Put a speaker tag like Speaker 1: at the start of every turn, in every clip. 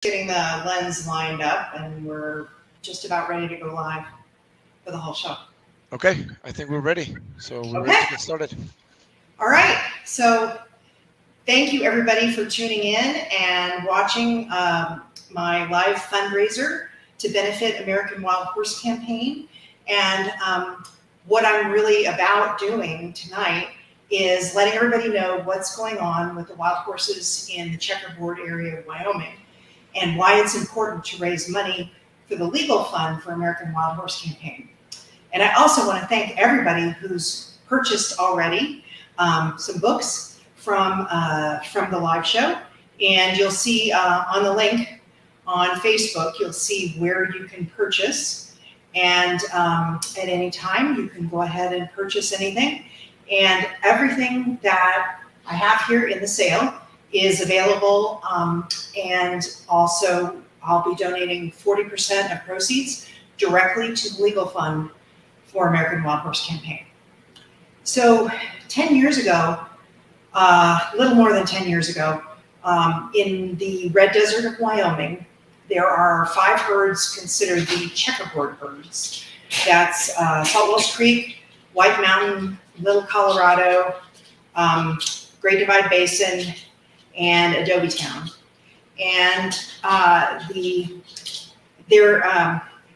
Speaker 1: Getting the lens lined up, and we're just about ready to go live for the whole show.
Speaker 2: Okay, I think we're ready. So we're ready to get started.
Speaker 1: All right. So thank you everybody for tuning in and watching my live fundraiser to benefit American Wild Horse Campaign. And what I'm really about doing tonight is letting everybody know what's going on with the wild horses in the Checkerboard area of Wyoming, and why it's important to raise money for the legal fund for American Wild Horse Campaign. And I also want to thank everybody who's purchased already some books from the live show. And you'll see on the link on Facebook, you'll see where you can purchase. And at any time, you can go ahead and purchase anything. And everything that I have here in the sale is available, and also I'll be donating 40% of proceeds directly to the legal fund for American Wild Horse Campaign. So 10 years ago, a little more than 10 years ago, in the Red Desert of Wyoming, there are 5 herds considered the checkerboard herds. That's Salt Wells Creek, White Mountain, Little Colorado, Great Divide Basin, and Adobe Town. And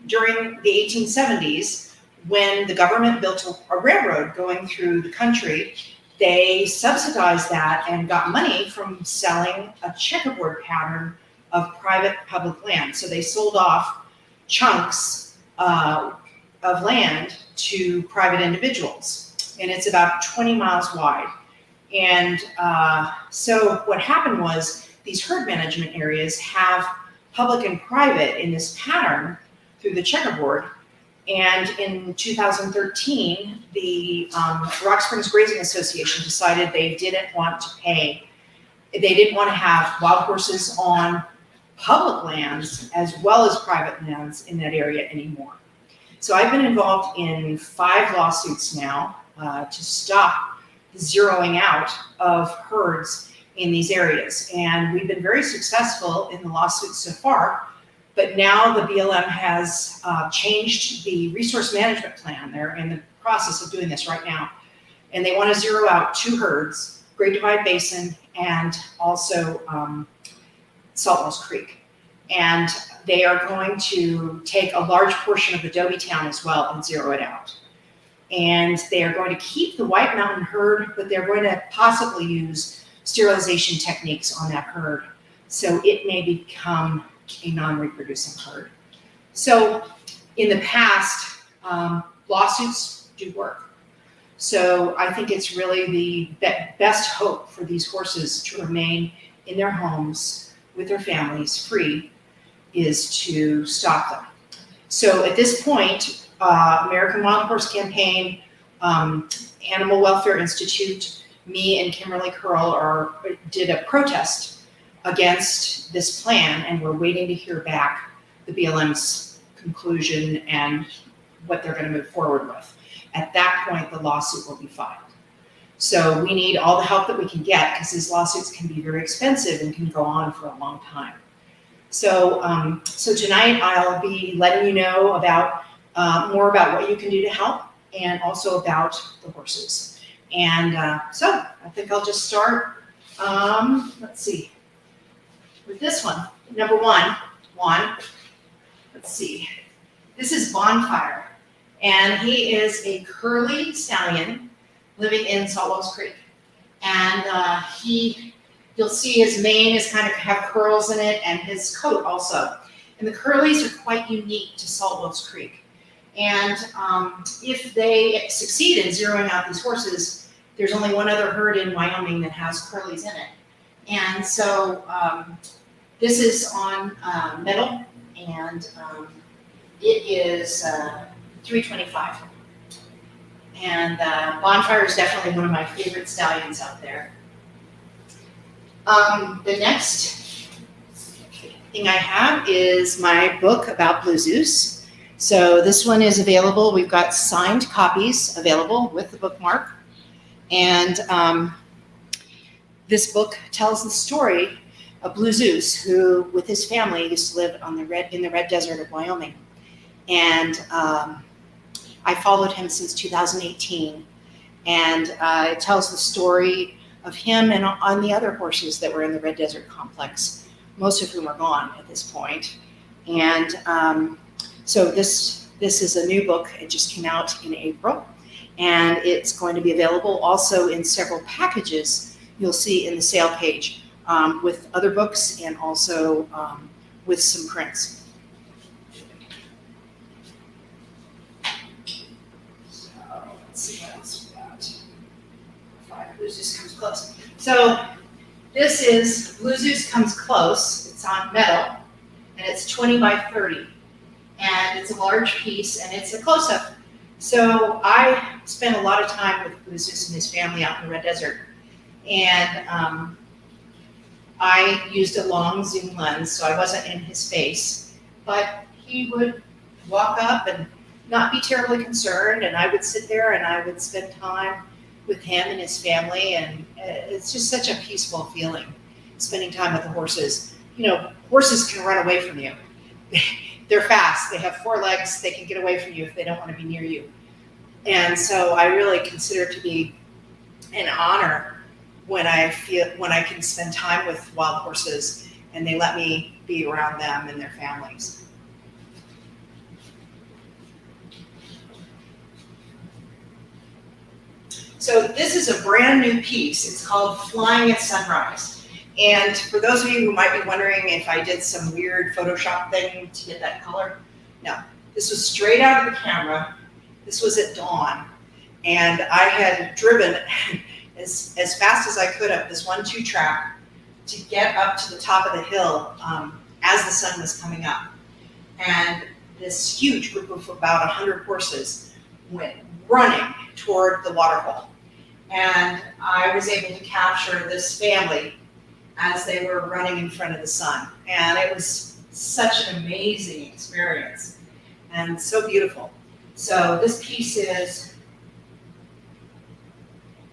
Speaker 1: during the 1870s, when the government built a railroad going through the country, they subsidized that and got money from selling a checkerboard pattern of private public land. So they sold off chunks of land to private individuals, and it's about 20 miles wide. And so what happened was these herd management areas have public and private in this pattern through the checkerboard. And in 2013, the Rock Springs Grazing Association decided they didn't want to have wild horses on public lands as well as private lands in that area anymore. So I've been involved in 5 lawsuits now to stop the zeroing out of herds in these areas. And we've been very successful in the lawsuits so far, but now the BLM has changed the resource management plan. They're in the process of doing this right now. And they want to zero out 2 herds, Great Divide Basin and also Salt Wells Creek. And they are going to take a large portion of Adobe Town as well and zero it out. And they are going to keep the White Mountain herd, but they're going to possibly use sterilization techniques on that herd, so it may become a non-reproducing herd. So in the past, lawsuits do work. So I think it's really the best hope for these horses to remain in their homes with their families free is to stop them. So at this point, American Wild Horse Campaign, Animal Welfare Institute, me and Kimberly Curl did a protest against this plan, and we're waiting to hear back the BLM's conclusion and what they're going to move forward with. At that point, the lawsuit will be filed. So we need all the help that we can get, because these lawsuits can be very expensive and can go on for a long time. So, so tonight I'll be letting you know about more about what you can do to help, and also about the horses. And so I think I'll just start, let's see, with this one. Number one, let's see. This is Bonfire, and he is a curly stallion living in Salt Wells Creek. And you'll see his mane is kind of have curls in it, and his coat also. And the curlies are quite unique to Salt Wells Creek. And if they succeed in zeroing out these horses, there's only one other herd in Wyoming that has curlies in it. And so this is on metal, and it is $325. And Bonfire is definitely one of my favorite stallions out there. The next thing I have is my book about Blue Zeus. So this one is available. We've got signed copies available with the bookmark. And this book tells the story blue Zeus who, with his family, used to live in the red desert of Wyoming. And I followed him since 2018. And it tells the story of him and on the other horses that were in the Red Desert Complex, most of whom are gone at this point. And so this is a new book. It just came out in April, and it's going to be available also in several packages you'll see in the sale page, with other books and also with some prints. So let's see what else we got. Blue Zeus Comes Close. So this is Blue Zeus Comes Close. It's on metal, and it's 20 by 30. And it's a large piece, and it's a close-up. So I spent a lot of time with Blue Zeus and his family out in the Red Desert. And I used a long zoom lens, so I wasn't in his face. But he would walk up and not be terribly concerned, and I would sit there and I would spend time with him and his family, and it's just such a peaceful feeling, spending time with the horses. You know, horses can run away from you. They're fast, they have 4 legs, they can get away from you if they don't want to be near you. And so I really consider it to be an honor when I can spend time with wild horses and they let me be around them and their families. So this is a brand new piece. It's called Flying at Sunrise. And for those of you who might be wondering if I did some weird Photoshop thing to get that color, no. This was straight out of the camera. This was at dawn. And I had driven as fast as I could up this 1-2 track to get up to the top of the hill as the sun was coming up. And this huge group of about 100 horses went running toward the Waterhole. And I was able to capture this family as they were running in front of the sun. And it was such an amazing experience and so beautiful. So this piece is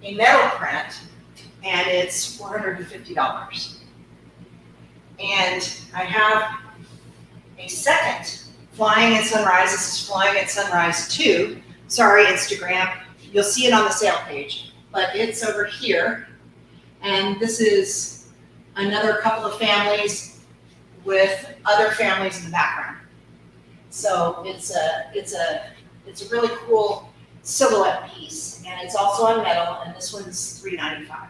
Speaker 1: a metal print, and it's $450. And I have a second Flying at Sunrise. This is Flying at Sunrise 2. Sorry, Instagram. You'll see it on the sale page, but it's over here. And this is another couple of families with other families in the background. So it's a really cool silhouette piece, and it's also on metal, and this one's $395.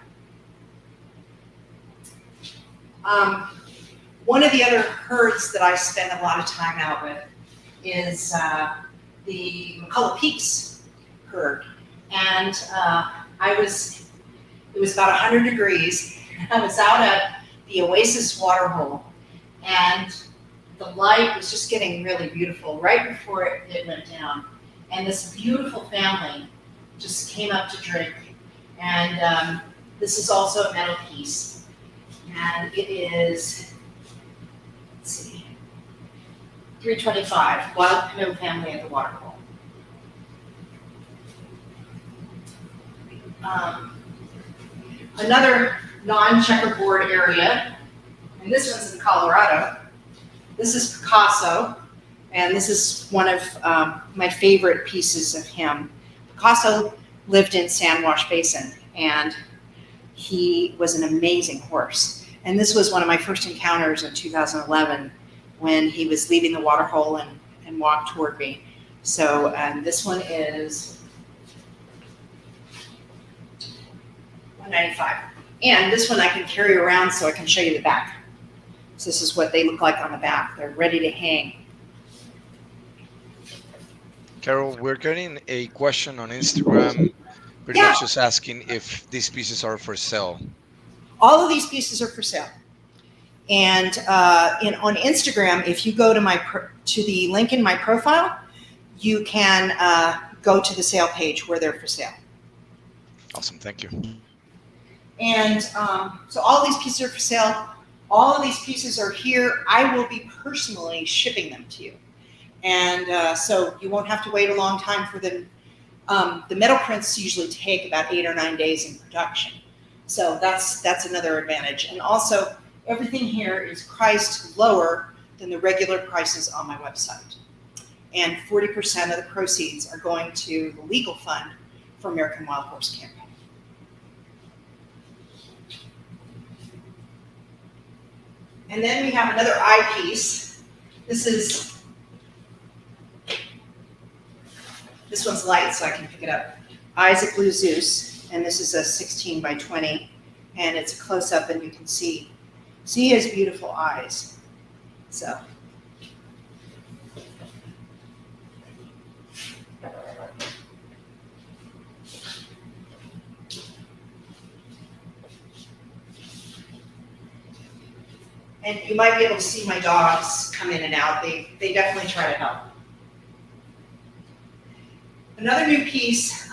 Speaker 1: One of the other herds that I spend a lot of time out with is the McCullough Peaks herd, and it was about 100 degrees. I was out at the Oasis Waterhole, and the light was just getting really beautiful right before it went down. And this beautiful family just came up to drink. And this is also a metal piece. And it is, let's see, $325, Wild Pinto family at the Waterhole. Another non-checkerboard area, and this one's in Colorado. This is Picasso, and this is one of my favorite pieces of him. Picasso lived in San Wash Basin, and he was an amazing horse. And this was one of my first encounters in 2011 when he was leaving the Waterhole and walked toward me. So this one is $195. And this one I can carry around so I can show you the back. So this is what they look like on the back. They're ready to hang.
Speaker 2: Carol, we're getting a question on Instagram, pretty much just asking if these pieces are for sale.
Speaker 1: All of these pieces are for sale. And on Instagram, if you go to the link in my profile, you can go to the sale page where they're for sale.
Speaker 2: Awesome, thank you.
Speaker 1: And so all of these pieces are for sale. All of these pieces are here. I will be personally shipping them to you. And so you won't have to wait a long time for them. The metal prints usually take about 8 or 9 days in production. So that's another advantage. And also, everything here is priced lower than the regular prices on my website. And 40% of the proceeds are going to the legal fund for American Wild Horse Campaign. And then we have another eye piece. This one's light, so I can pick it up. Eyes of Blue Zeus, and this is a 16 by 20, and it's a close-up, and you can see his beautiful eyes. So. And you might be able to see my dogs come in and out. They definitely try to help. Another new piece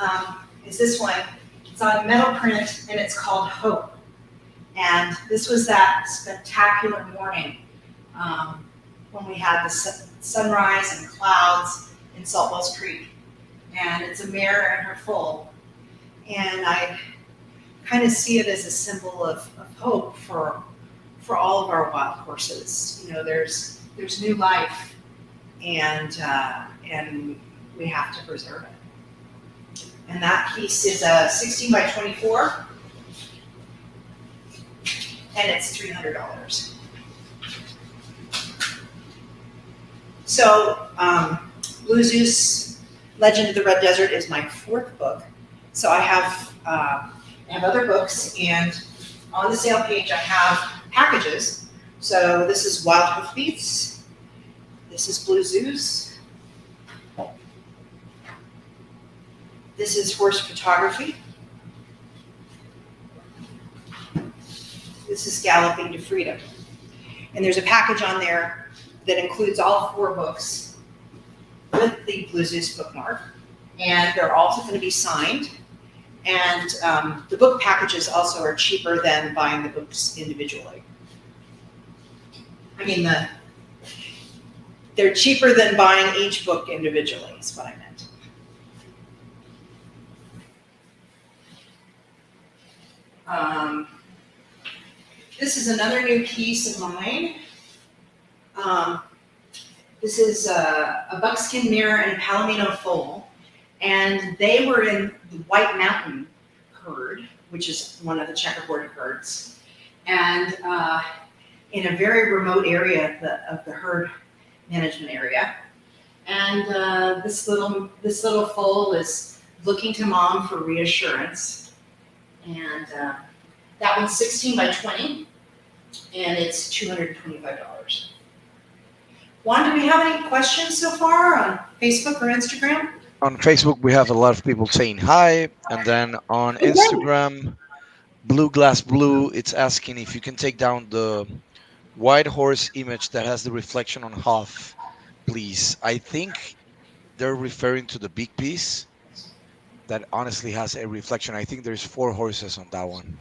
Speaker 1: is this one. It's on metal print, and it's called Hope. And this was that spectacular morning when we had the sunrise and clouds in Salt Wells Creek. And it's a mare and her foal. And I kind of see it as a symbol of hope for all of our wild horses. You know, there's new life, and we have to preserve it. And that piece is a 16 by 24, and it's $300. So, Blue Zeus, Legend of the Red Desert is my 4th book. So I have other books, and on the sale page I have packages. So this is Wild Hoofbeats. This is Blue Zeus. This is Horse Photography. This is Galloping to Freedom. And there's a package on there that includes all 4 books with the Blue Zeus bookmark. And they're also going to be signed. And the book packages also are cheaper than buying the books individually. I mean, they're cheaper than buying each book individually, is what I meant. This is another new piece of mine. This is a Buckskin Mare and a Palomino Foal. And they were in the White Mountain herd, which is one of the checkerboard herds, and in a very remote area of the herd management area. And this little foal is looking to mom for reassurance. And that one's 16 by 20, and it's $225. Juan, do we have any questions so far on Facebook or Instagram?
Speaker 2: On Facebook, we have a lot of people saying hi, and then on Instagram, Blue Glass Blue, it's asking if you can take down the white horse image that has the reflection on half, please. I think they're referring to the big piece that honestly has a reflection. I think there's 4 horses on that one.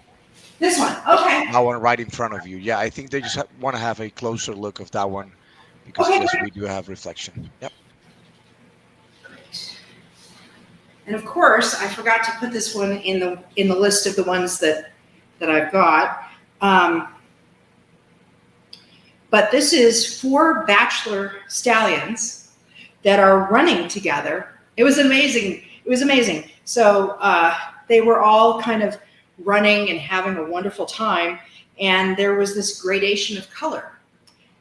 Speaker 1: This one, okay.
Speaker 2: That one right in front of you. Yeah, I think they just want to have a closer look of that one because yes, we do have reflection. Yep.
Speaker 1: And of course, I forgot to put this one in the list of the ones that I've got. But this is 4 bachelor stallions that are running together. It was amazing. It was amazing. So they were all kind of running and having a wonderful time. And there was this gradation of color.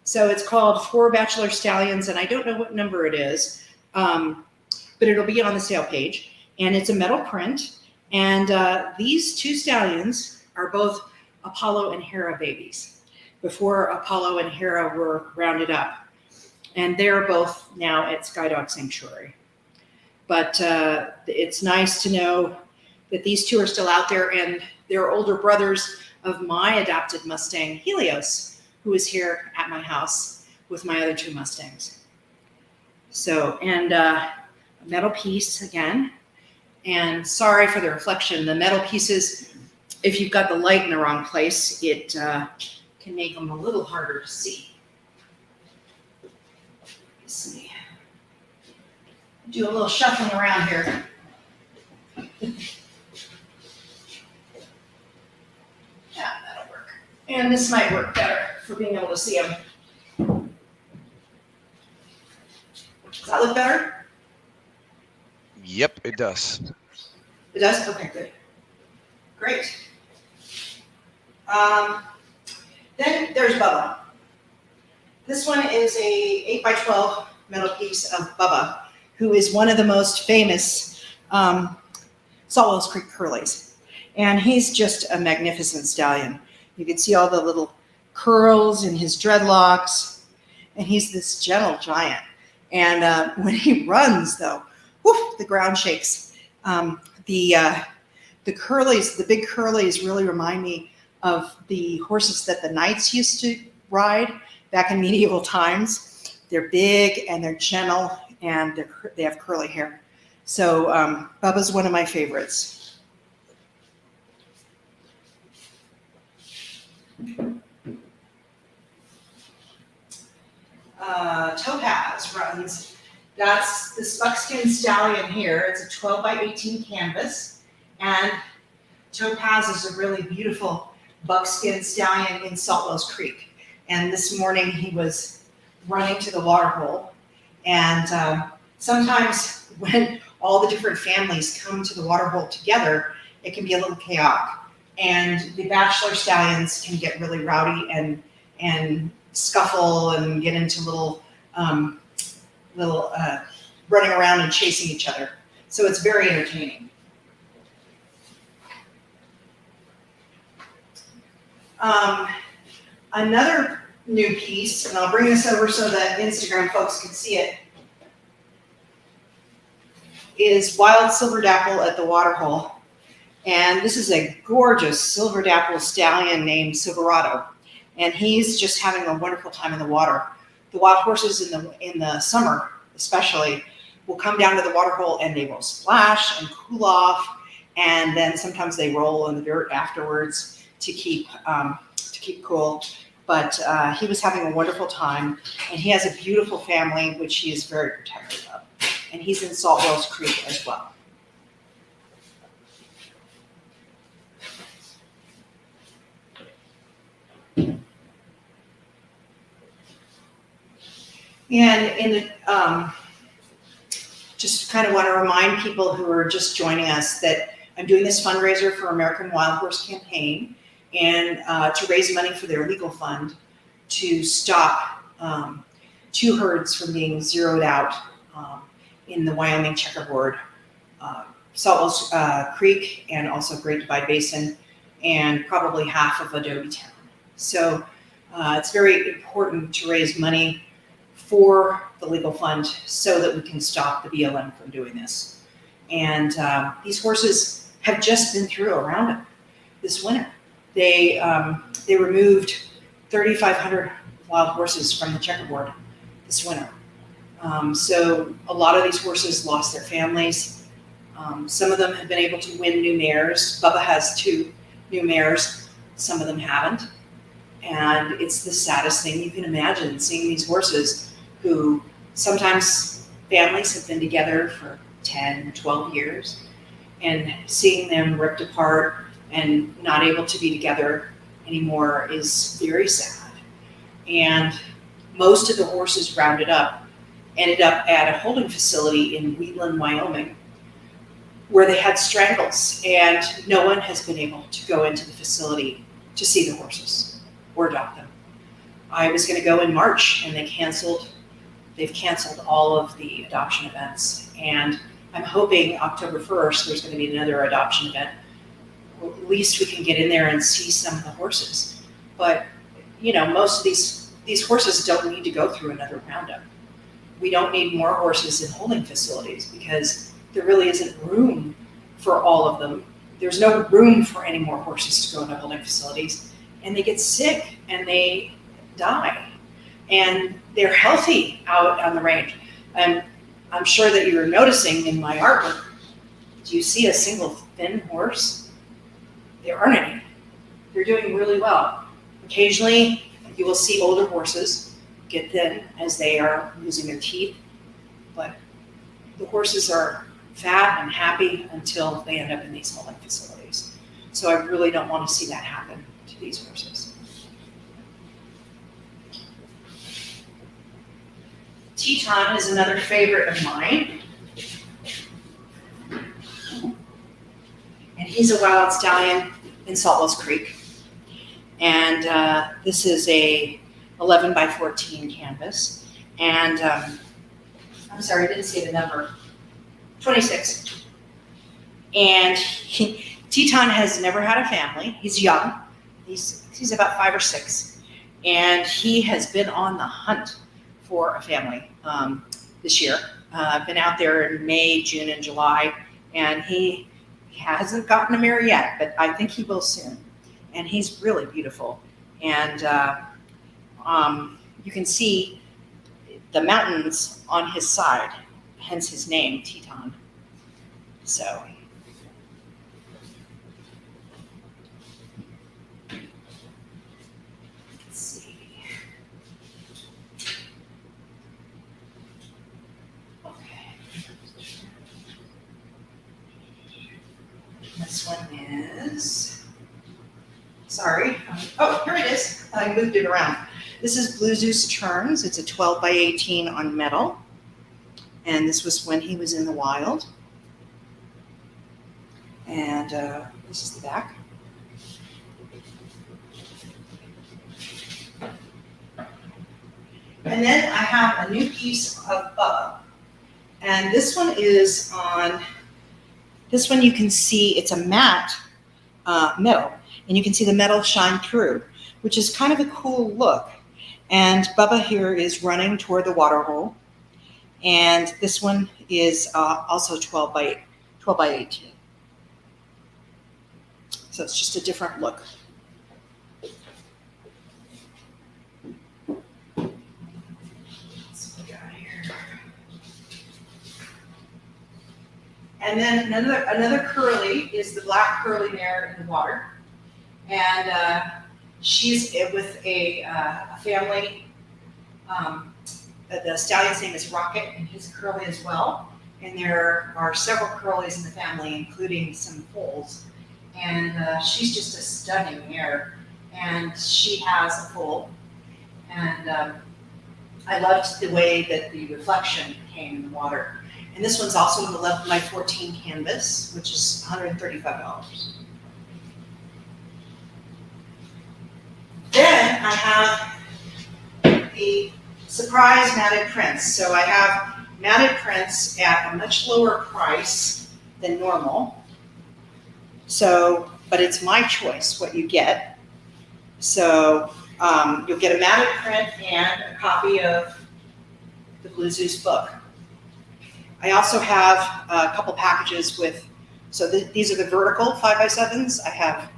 Speaker 1: So it's called 4 Bachelor Stallions, and I don't know what number it is, but it'll be on the sale page. And it's a metal print. And these 2 stallions are both Apollo and Hera babies before Apollo and Hera were rounded up. And they're both now at Skydog Sanctuary. But it's nice to know that these 2 are still out there, and they're older brothers of my adopted Mustang, Helios, who is here at my house with my other 2 Mustangs. So, and a metal piece again. And sorry for the reflection. The metal pieces, if you've got the light in the wrong place, it can make them a little harder to see. Let's see. Do a little shuffling around here. Yeah, that'll work. And this might work better. for being able to see them. Does that look better?
Speaker 2: Yep, it does.
Speaker 1: It does? Okay, good. Great. Then there's Bubba. This one is a 8x12 metal piece of Bubba, who is one of the most famous Saltwell's Creek Curlies. And he's just a magnificent stallion. You can see all the little curls in his dreadlocks, and he's this gentle giant. And when he runs, though, woof, the ground shakes. The curlies, the big curlies, really remind me of the horses that the knights used to ride back in medieval times. They're big and they're gentle and they have curly hair. So Bubba's one of my favorites. Topaz Runs. That's this Buckskin Stallion here. It's a 12 by 18 canvas. And Topaz is a really beautiful buckskin stallion in Saltwell's Creek. And this morning he was running to the Waterhole. And sometimes when all the different families come to the Waterhole together, it can be a little chaotic. And the bachelor stallions can get really rowdy and scuffle and get into little running around and chasing each other. So it's very entertaining. Another new piece, and I'll bring this over so that Instagram folks can see it, is Wild Silver Dapple at the Waterhole. And this is a gorgeous Silver Dapple stallion named Silverado. And he's just having a wonderful time in the water. The wild horses in the summer, especially, will come down to the Waterhole and they will splash and cool off. And then sometimes they roll in the dirt afterwards to keep cool. But he was having a wonderful time, and he has a beautiful family, which he is very protective of. And he's in Saltwell's Creek as well. And just kind of want to remind people who are just joining us that I'm doing this fundraiser for American Wild Horse Campaign and to raise money for their legal fund to stop 2 herds from being zeroed out in the Wyoming Checkerboard, Saltwell's Creek, and also Great Divide Basin, and probably half of Adobe Town. So it's very important to raise money for the legal fund so that we can stop the BLM from doing this. And these horses have just been through a roundup this winter. They removed 3,500 wild horses from the checkerboard this winter. So a lot of these horses lost their families. Some of them have been able to win new mares. Bubba has 2 new mares. Some of them haven't. And it's the saddest thing you can imagine, seeing these horses who sometimes families have been together for 10, 12 years, and seeing them ripped apart and not able to be together anymore is very sad. And most of the horses rounded up ended up at a holding facility in Wheatland, Wyoming, where they had strangles, and no one has been able to go into the facility to see the horses or adopt them. I was going to go in March, and they've canceled all of the adoption events, and I'm hoping October 1st there's going to be another adoption event. Well, at least we can get in there and see some of the horses. But most of these horses don't need to go through another roundup. We don't need more horses in holding facilities because there really isn't room for all of them. There's no room for any more horses to go into holding facilities, and they get sick and they die. And they're healthy out on the range. And I'm sure that you're noticing in my artwork, do you see a single thin horse? There aren't any. They're doing really well. Occasionally, you will see older horses get thin as they are losing their teeth, but the horses are fat and happy until they end up in these holding facilities. So I really don't want to see that happen to these horses. Teton is another favorite of mine. And he's a wild stallion in Saltwells Creek. And this is a 11 by 14 canvas. And I'm sorry, I didn't see the number. 26. And Teton has never had a family. He's young. He's about 5 or 6. And he has been on the hunt for a family this year. Been out there in May, June, and July. And he hasn't gotten a mare yet, but I think he will soon. And he's really beautiful. And you can see the mountains on his side, hence his name, Teton. So. Let's see. Okay. This one is, sorry. Oh, here it is. I moved it around. This is Blue Zeus Turns. It's a 12 by 18 on metal. And this was when he was in the wild. And this is the back. And then I have a new piece of Bubba. And this one is on, this one you can see it's a matte metal. And you can see the metal shine through, which is kind of a cool look. And Bubba here is running toward the Waterhole. And this one is also 12 by 18. So it's just a different look. And then another curly is the black curly mare in the water. And she's with a family. The stallion's name is Rocket, and he's a curly as well. And there are several curlies in the family, including some foals. And she's just a stunning mare. And she has a foal. And I loved the way that the reflection came in the water. And this one's also an 11 by 14 canvas, which is $135. Then I have the surprise matted prints. So I have matted prints at a much lower price than normal. So, but it's my choice what you get. So you'll get a matted print and a copy of the Blue Zeus book. I also have a couple packages with, so these are the vertical 5x7s. I have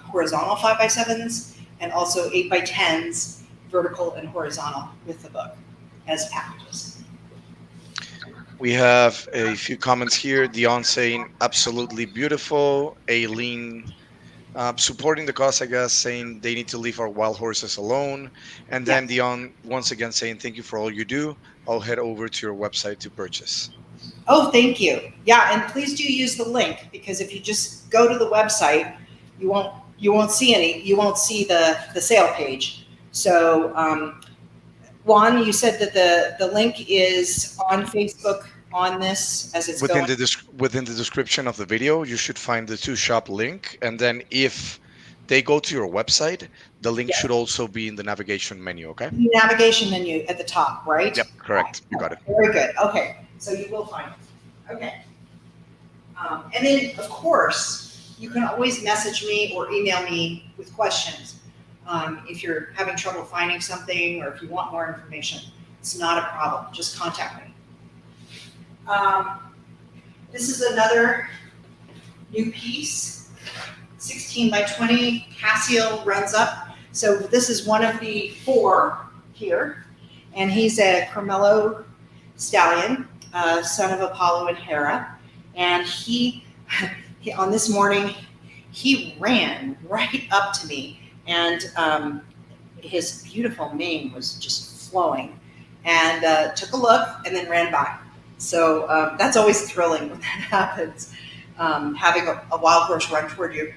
Speaker 1: horizontal 5x7s and also 8x10s, vertical and horizontal with the book as packages.
Speaker 2: We have a few comments here. Dion saying absolutely beautiful. Aileen supporting the cause, I guess, saying they need to leave our wild horses alone. And then
Speaker 1: Yes.
Speaker 2: Dion once again saying thank you for all you do. I'll head over to your website to purchase.
Speaker 1: Oh, thank you. Yeah, and please do use the link, because if you just go to the website, you won't see the sale page. So Juan, you said that the link is on Facebook on this as it's
Speaker 2: Within
Speaker 1: going.
Speaker 2: within the description of the video, you should find the to-shop link. And then if they go to your website, the link should also be in the navigation menu, okay?
Speaker 1: Navigation menu at the top, right?
Speaker 2: Yep, correct. You got it.
Speaker 1: Very good. Okay, so you will find it. Okay. And then, of course, you can always message me or email me with questions. If you're having trouble finding something or if you want more information, it's not a problem. Just contact me. This is another new piece, 16 by 20, Cassiel Runs Up. So this is one of the 4 here, and he's a Carmelo stallion, son of Apollo and Hera. And he on this morning, he ran right up to me, and his beautiful mane was just flowing, and took a look and then ran by. So that's always thrilling when that happens, having a wild horse run toward you.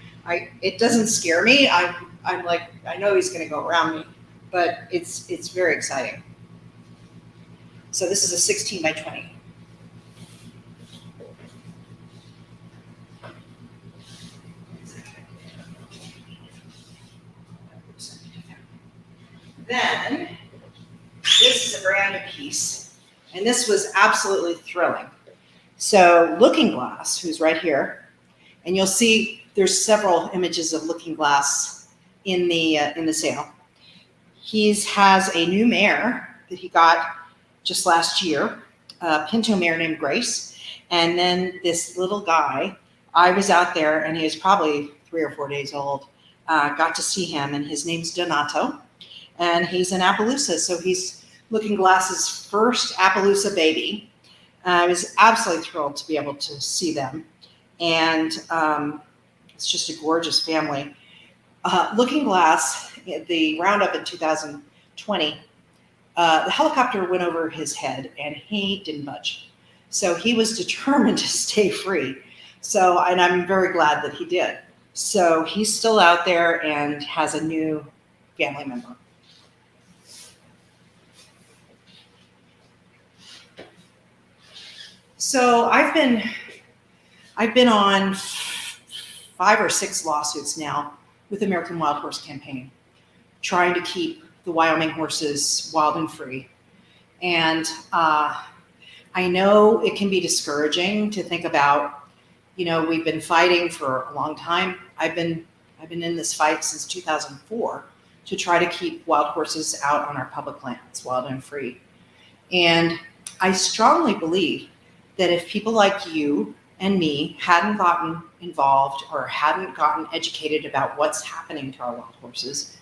Speaker 1: It doesn't scare me. I'm like, I know he's going to go around me, but it's very exciting. So this is a 16 by 20. Then this is a brand new piece, and this was absolutely thrilling. So Looking Glass, who's right here, and you'll see there's several images of Looking Glass in the sale. He has a new mare that he got just last year, a Pinto mare named Grace, and then this little guy. I was out there, and he was probably 3 or 4 days old. Got to see him, and his name's Donato, and he's in Appaloosa, so he's Looking Glass's first Appaloosa baby. I was absolutely thrilled to be able to see them, and it's just a gorgeous family. Looking Glass, the roundup in 2020, the helicopter went over his head, and he didn't budge. So he was determined to stay free. So, and I'm very glad that he did. So he's still out there and has a new family member. So I've been on 5 or 6 lawsuits now with the American Wild Horse Campaign, trying to keep the Wyoming horses wild and free. And I know it can be discouraging to think about, we've been fighting for a long time. I've been in this fight since 2004 to try to keep wild horses out on our public lands, wild and free. And I strongly believe that if people like you and me hadn't gotten involved or hadn't gotten educated about what's happening to our wild horses,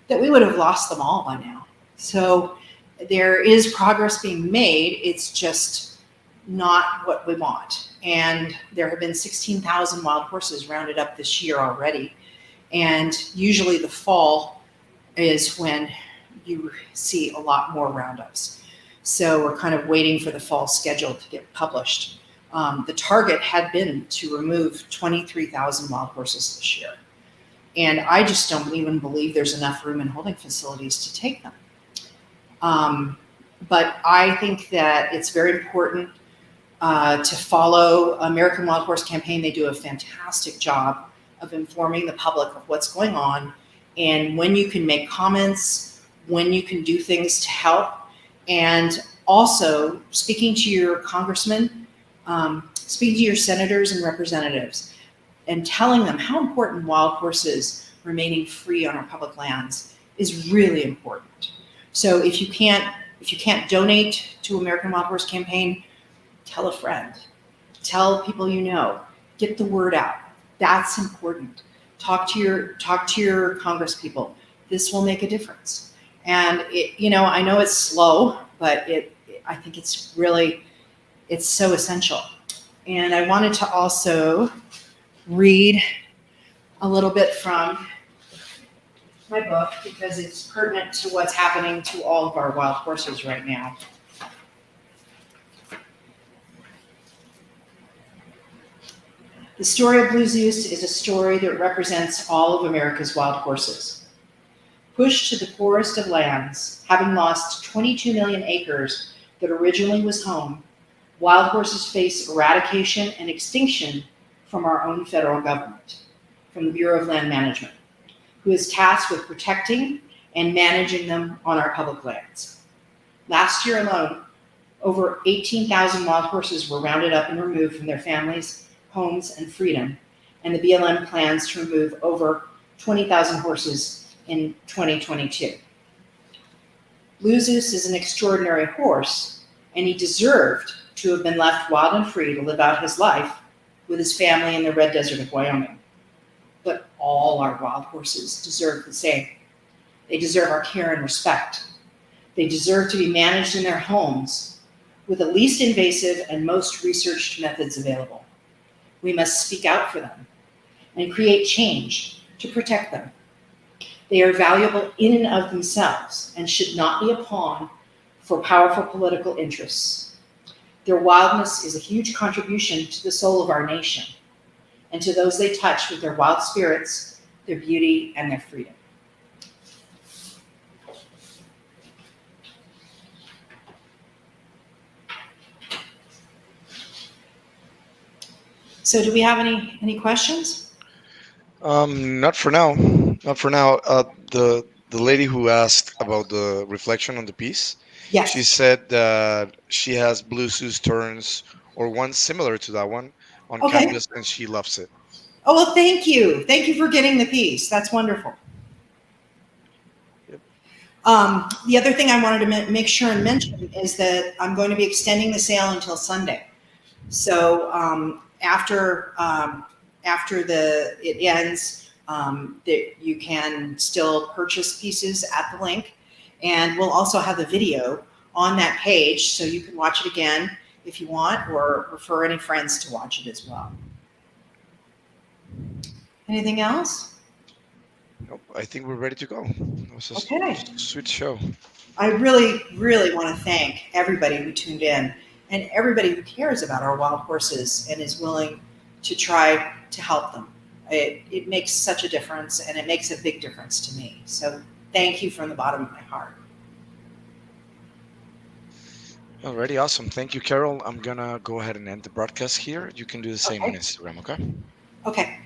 Speaker 1: that we would have lost them all by now. So there is progress being made. It's just not what we want. And there have been 16,000 wild horses rounded up this year already. And usually the fall is when you see a lot more roundups. So we're kind of waiting for the fall schedule to get published. The target had been to remove 23,000 wild horses this year. And I just don't even believe there's enough room in holding facilities to take them. But I think that it's very important to follow American Wild Horse Campaign. They do a fantastic job of informing the public of what's going on and when you can make comments, when you can do things to help, and also speaking to your congressmen, speaking to your senators and representatives, and telling them how important wild horses remaining free on our public lands is really important. So if you can't donate to American Wild Horse Campaign, tell a friend, tell people you know, get the word out. That's important. Talk to your congresspeople. This will make a difference. And I know it's slow, but I think it's so essential. And I wanted to also read a little bit from my book because it's pertinent to what's happening to all of our wild horses right now. The story of Blue Zeus is a story that represents all of America's wild horses. Pushed to the poorest of lands, having lost 22 million acres that originally was home, wild horses face eradication and extinction from our own federal government, from the Bureau of Land Management, who is tasked with protecting and managing them on our public lands. Last year alone, over 18,000 wild horses were rounded up and removed from their families, homes, and freedom, and the BLM plans to remove over 20,000 horses in 2022. Blue Zeus is an extraordinary horse, and he deserved to have been left wild and free to live out his life with his family in the Red Desert of Wyoming. But all our wild horses deserve the same. They deserve our care and respect. They deserve to be managed in their homes with the least invasive and most researched methods available. We must speak out for them and create change to protect them. They are valuable in and of themselves and should not be a pawn for powerful political interests. Their wildness is a huge contribution to the soul of our nation and to those they touch with their wild spirits, their beauty, and their freedom. So do we have any questions?
Speaker 2: Not for now. Not for now. The lady who asked about the reflection on the piece, she
Speaker 1: Yes.
Speaker 2: said that she has blue Zeus turns or one similar to that one on
Speaker 1: Okay.
Speaker 2: canvas, and she loves it.
Speaker 1: Oh, well, thank you. Thank you for getting the piece. That's wonderful.
Speaker 2: Yep.
Speaker 1: The other thing I wanted to make sure and mention is that I'm going to be extending the sale until Sunday. So after it ends, that you can still purchase pieces at the link, and we'll also have the video on that page, so you can watch it again if you want, or refer any friends to watch it as well. Anything else?
Speaker 2: Nope, I think we're ready to go. It was a
Speaker 1: Okay.
Speaker 2: sweet show.
Speaker 1: I really, really want to thank everybody who tuned in and everybody who cares about our wild horses and is willing to try to help them. It makes such a difference, and it makes a big difference to me. So thank you from the bottom of my heart.
Speaker 2: Alrighty, awesome. Thank you, Carol. I'm gonna go ahead and end the broadcast here. You can do the same on
Speaker 1: Okay.
Speaker 2: Instagram, okay?
Speaker 1: Okay.